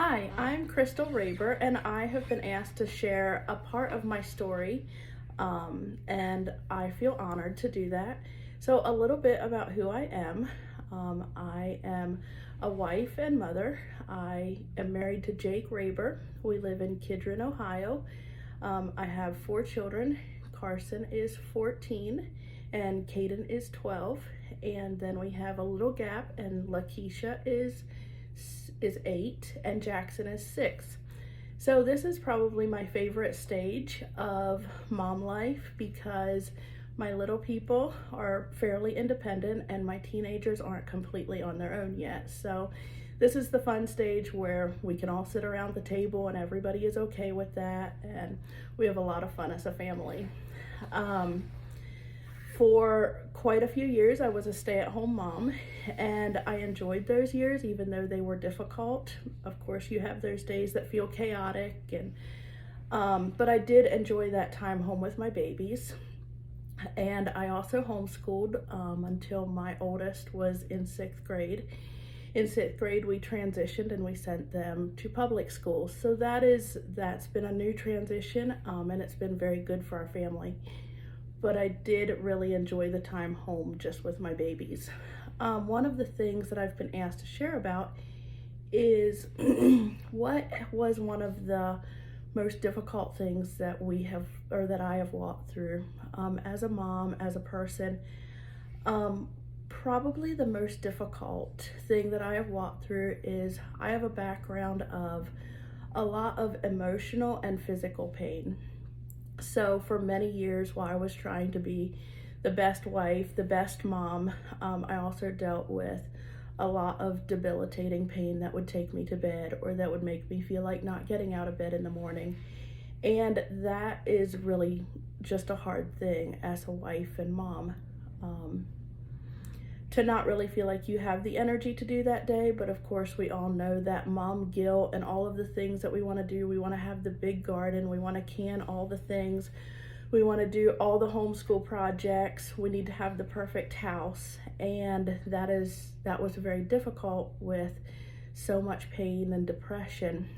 Hi, I'm Crystal Raber, and I have been asked to share a part of my story, and I feel honored to do that. So, a little bit about who I am. I am a wife and mother. I am married to Jake Raber. We live in Kidron, Ohio. I have four children. Carson is 14, and Caden is 12. And then we have a little gap, and Lakeisha is 8 and Jackson is 6. So this is probably my favorite stage of mom life because my little people are fairly independent and my teenagers aren't completely on their own yet. So this is the fun stage where we can all sit around the table and everybody is okay with that, and we have a lot of fun as a family. For quite a few years, I was a stay-at-home mom, and I enjoyed those years, even though they were difficult. Of course, you have those days that feel chaotic, but I did enjoy that time home with my babies. And I also homeschooled until my oldest was in 6th grade. In 6th grade, we transitioned and we sent them to public school. So that's been a new transition, and it's been very good for our family. But I did really enjoy the time home just with my babies. One of the things that I've been asked to share about is what was one of the most difficult things that I have walked through as a mom, as a person. Probably the most difficult thing that I have walked through is I have a background of a lot of emotional and physical pain. So for many years, while I was trying to be the best wife, the best mom, I also dealt with a lot of debilitating pain that would take me to bed or that would make me feel like not getting out of bed in the morning. And that is really just a hard thing as a wife and mom. To not really feel like you have the energy to do that day, but of course we all know that mom guilt and all of the things that we want to do. We want to have the big garden, we want to can all the things, we want to do all the homeschool projects, we need to have the perfect house, and that was very difficult with so much pain and depression.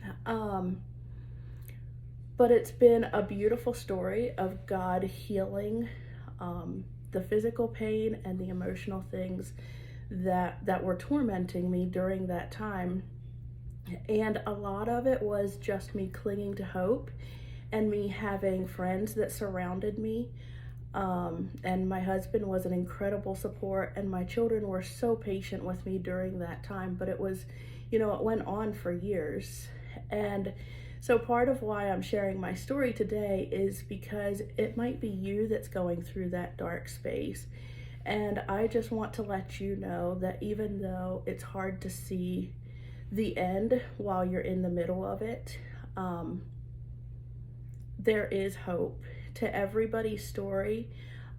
But it's been a beautiful story of God healing the physical pain and the emotional things that were tormenting me during that time. And a lot of it was just me clinging to hope and me having friends that surrounded me. And my husband was an incredible support, and my children were so patient with me during that time. But it went on for years. And so part of why I'm sharing my story today is because it might be you that's going through that dark space. And I just want to let you know that even though it's hard to see the end while you're in the middle of it, there is hope. To everybody's story,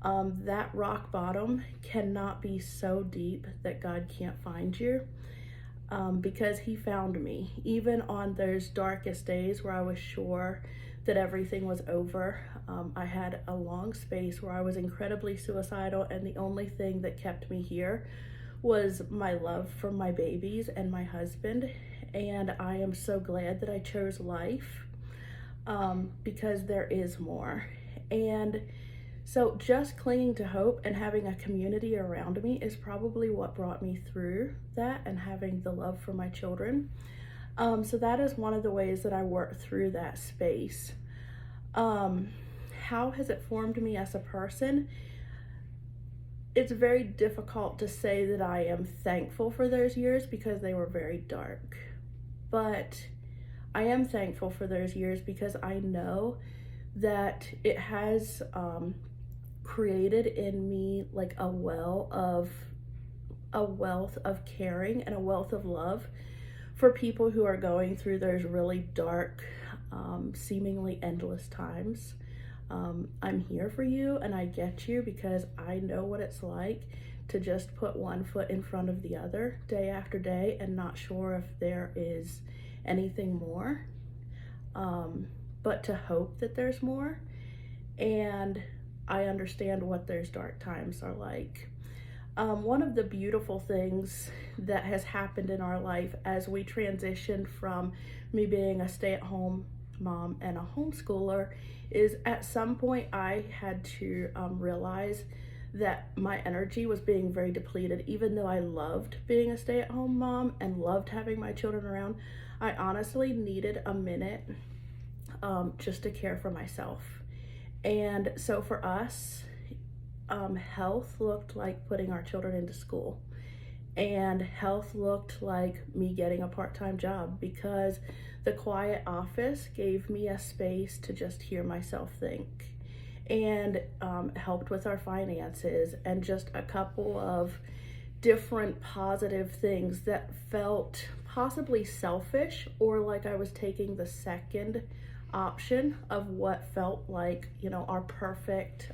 that rock bottom cannot be so deep that God can't find you. Because he found me, even on those darkest days where I was sure that everything was over. I had a long space where I was incredibly suicidal, and the only thing that kept me here was my love for my babies and my husband. And I am so glad that I chose life, because there is more. And so just clinging to hope and having a community around me is probably what brought me through that, and having the love for my children. So that is one of the ways that I work through that space. How has it formed me as a person? It's very difficult to say that I am thankful for those years because they were very dark. But I am thankful for those years because I know that it has created in me like a wealth of caring and a wealth of love for people who are going through those really dark, seemingly endless times. I'm here for you, and I get you because I know what it's like to just put one foot in front of the other day after day and not sure if there is anything more, but to hope that there's more. And I understand what those dark times are like. One of the beautiful things that has happened in our life as we transitioned from me being a stay-at-home mom and a homeschooler is at some point I had to realize that my energy was being very depleted. Even though I loved being a stay-at-home mom and loved having my children around, I honestly needed a minute just to care for myself. And so for us, health looked like putting our children into school, and health looked like me getting a part-time job, because the quiet office gave me a space to just hear myself think, and helped with our finances, and just a couple of different positive things that felt possibly selfish, or like I was taking the second option of what felt like, our perfect,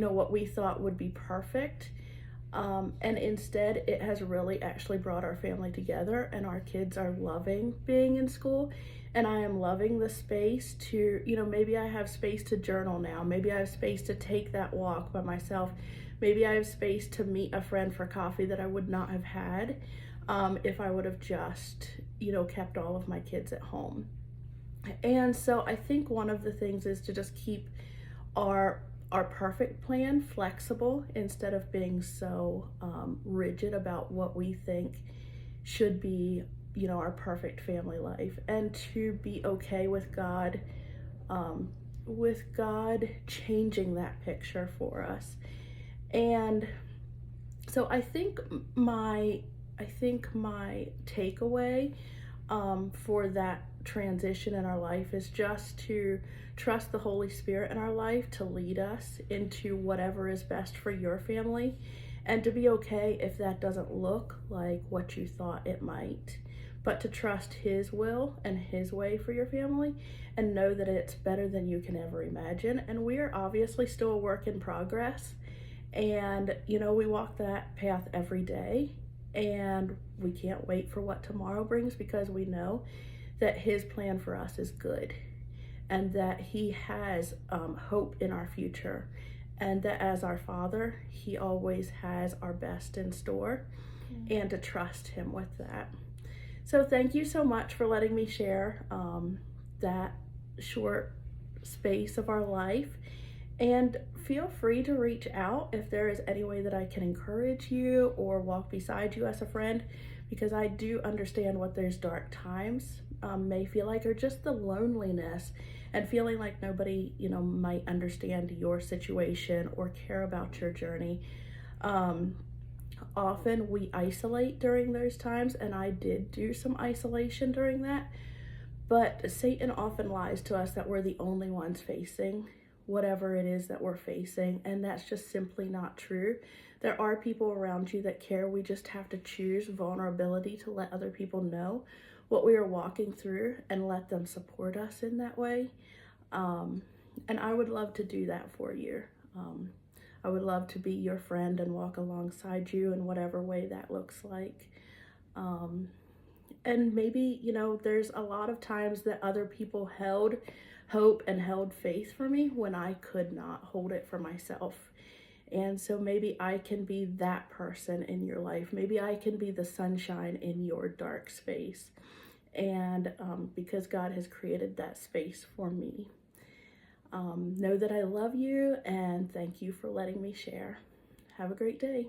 what we thought would be perfect. And instead, it has really actually brought our family together, and our kids are loving being in school. And I am loving the space to, maybe I have space to journal now. Maybe I have space to take that walk by myself. Maybe I have space to meet a friend for coffee that I would not have had if I would have just, kept all of my kids at home. And so I think one of the things is to just keep our perfect plan flexible, instead of being so rigid about what we think should be, our perfect family life, and to be okay with God changing that picture for us. And so I think my takeaway for that transition in our life is just to trust the Holy Spirit in our life to lead us into whatever is best for your family, and to be okay if that doesn't look like what you thought it might, but to trust His will and His way for your family, and know that it's better than you can ever imagine. And we are obviously still a work in progress, and we walk that path every day, and we can't wait for what tomorrow brings, because we know that His plan for us is good, and that He has hope in our future, and that as our Father, He always has our best in store, and to trust Him with that. So thank you so much for letting me share that short space of our life. And feel free to reach out if there is any way that I can encourage you or walk beside you as a friend, because I do understand what those dark times may feel like, or just the loneliness and feeling like nobody, might understand your situation or care about your journey. Often we isolate during those times, and I did do some isolation during that, but Satan often lies to us that we're the only ones facing whatever it is that we're facing, and that's just simply not true. There are people around you that care. We just have to choose vulnerability to let other people know what we are walking through and let them support us in that way. And I would love to do that for you. I would love to be your friend and walk alongside you in whatever way that looks like. And maybe, there's a lot of times that other people held hope and held faith for me when I could not hold it for myself. And so maybe I can be that person in your life. Maybe I can be the sunshine in your dark space. And because God has created that space for me. Know that I love you, and thank you for letting me share. Have a great day.